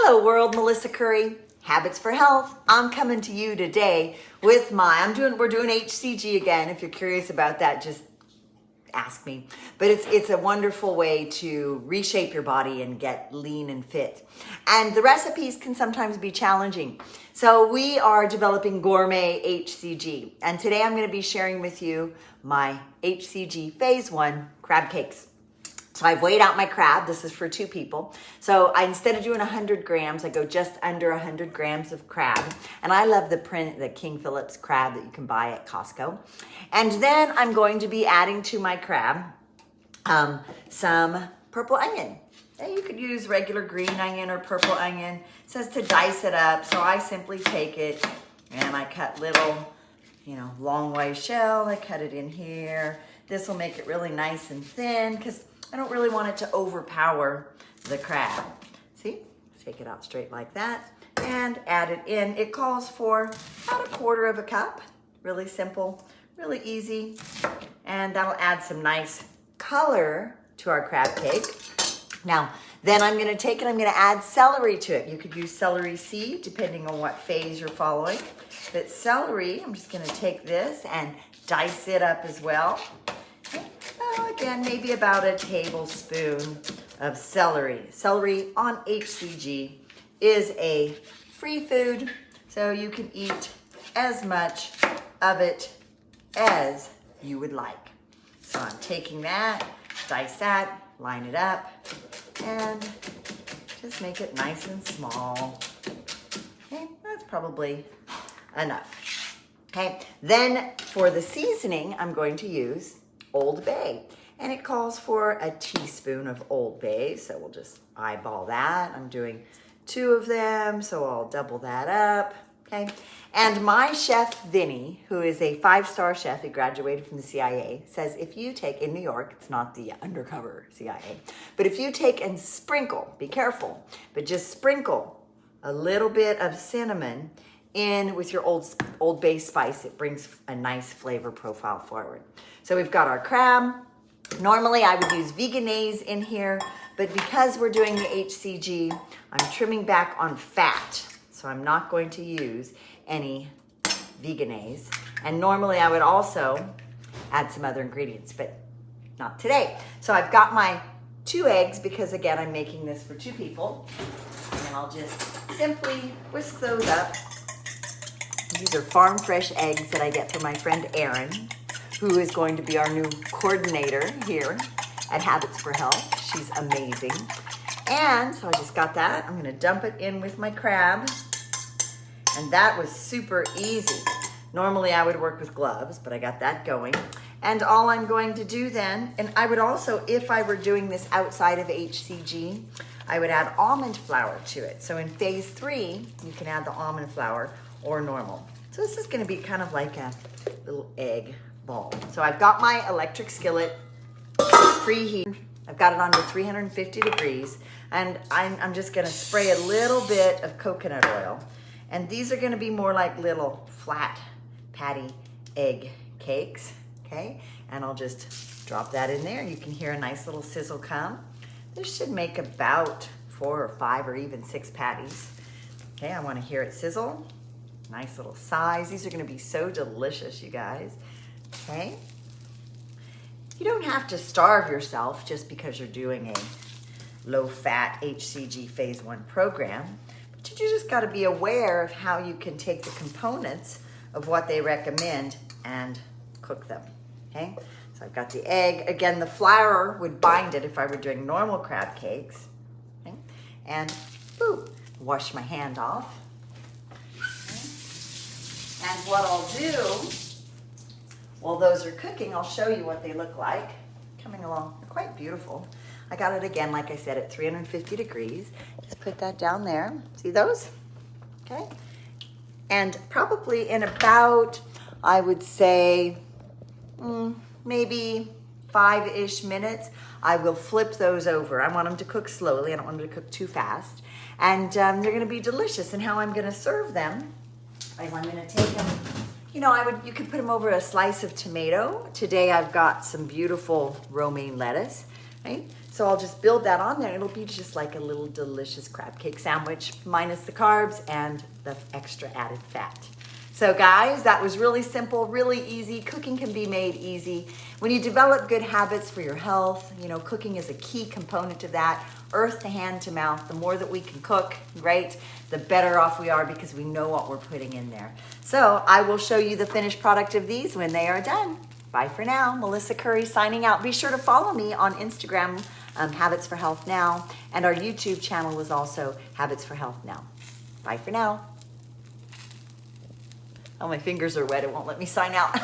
Hello world, Melissa Curry, Habits for Health. I'm coming to you today with we're doing HCG again. If you're curious about that, just ask me. But it's a wonderful way to reshape your body and get lean and fit. And the recipes can sometimes be challenging. So we are developing gourmet HCG. And today I'm going to be sharing with you my HCG Phase 1 crab cakes. So I've weighed out my crab. This is for 2 people. So instead of doing 100 grams, I go just under 100 grams of crab. And I love the King Phillips crab that you can buy at Costco. And then I'm going to be adding to my crab some purple onion. And you could use regular green onion or purple onion. It says to dice it up. So I simply take it and I cut little, long way shell. I cut it in here. This will make it really nice and thin because I don't really want it to overpower the crab. See, take it out straight like that and add it in. It calls for about 1/4 cup. Really simple, really easy. And that'll add some nice color to our crab cake. Now, then I'm gonna take it, I'm gonna add celery to it. You could use celery seed depending on what phase you're following. But celery, I'm just gonna take this and dice it up as well. Again, maybe about a tablespoon of celery. Celery on HCG is a free food, so you can eat as much of it as you would like. So I'm taking that, dice that, line it up, and just make it nice and small. Okay, that's probably enough. Okay, then for the seasoning, I'm going to use Old Bay. And it calls for a teaspoon of Old Bay. So we'll just eyeball that. I'm doing 2 of them, so I'll double that up. Okay. And my chef, Vinny, who is a 5-star chef, he graduated from the CIA, says if you take, in New York, it's not the undercover CIA, but if you take and sprinkle, be careful, but just sprinkle a little bit of cinnamon in with your Old Bay spice, it brings a nice flavor profile forward. So we've got our crab. Normally I would use veganese in here, but because we're doing the HCG, I'm trimming back on fat. So I'm not going to use any veganese. And normally I would also add some other ingredients, but not today. So I've got my 2 eggs because again, I'm making this for 2 people. And I'll just simply whisk those up. These are farm fresh eggs that I get from my friend Erin, who is going to be our new coordinator here at Habits for Health. She's amazing. And so I just got that. I'm gonna dump it in with my crab. And that was super easy. Normally I would work with gloves, but I got that going. And all I'm going to do then, and I would also, if I were doing this outside of HCG, I would add almond flour to it. So in phase 3, you can add the almond flour or normal. So this is gonna be kind of like a little egg ball. So I've got my electric skillet preheat. I've got it on to 350 degrees and I'm just gonna spray a little bit of coconut oil. And these are gonna be more like little flat patty egg cakes, okay? And I'll just drop that in there. You can hear a nice little sizzle come. This should make about 4 or 5 or even 6 patties. Okay, I wanna hear it sizzle. Nice little size. These are gonna be so delicious, you guys. Okay? You don't have to starve yourself just because you're doing a low-fat HCG Phase 1 program, but you just gotta be aware of how you can take the components of what they recommend and cook them, okay? So I've got the egg. Again, the flour would bind it if I were doing normal crab cakes, okay? And, wash my hand off. And what I'll do, while those are cooking, I'll show you what they look like. Coming along, they're quite beautiful. I got it again, like I said, at 350 degrees. Just put that down there. See those? Okay. And probably in about, I would say, maybe 5-ish minutes, I will flip those over. I want them to cook slowly. I don't want them to cook too fast. And they're gonna be delicious. And how I'm gonna serve them, I'm gonna take them, you could put them over a slice of tomato. Today I've got some beautiful romaine lettuce. right? So I'll just build that on there. It'll be just like a little delicious crab cake sandwich, minus the carbs and the extra added fat. So guys, that was really simple, really easy. Cooking can be made easy. When you develop good habits for your health, you know, cooking is a key component to that. Earth to hand to mouth, the more that we can cook, right, the better off we are because we know what we're putting in there. So I will show you the finished product of these when they are done. Bye for now. Melissa Curry signing out. Be sure to follow me on Instagram, Habits for Health Now, and our YouTube channel is also Habits for Health Now. Bye for now. Oh, my fingers are wet. It won't let me sign out.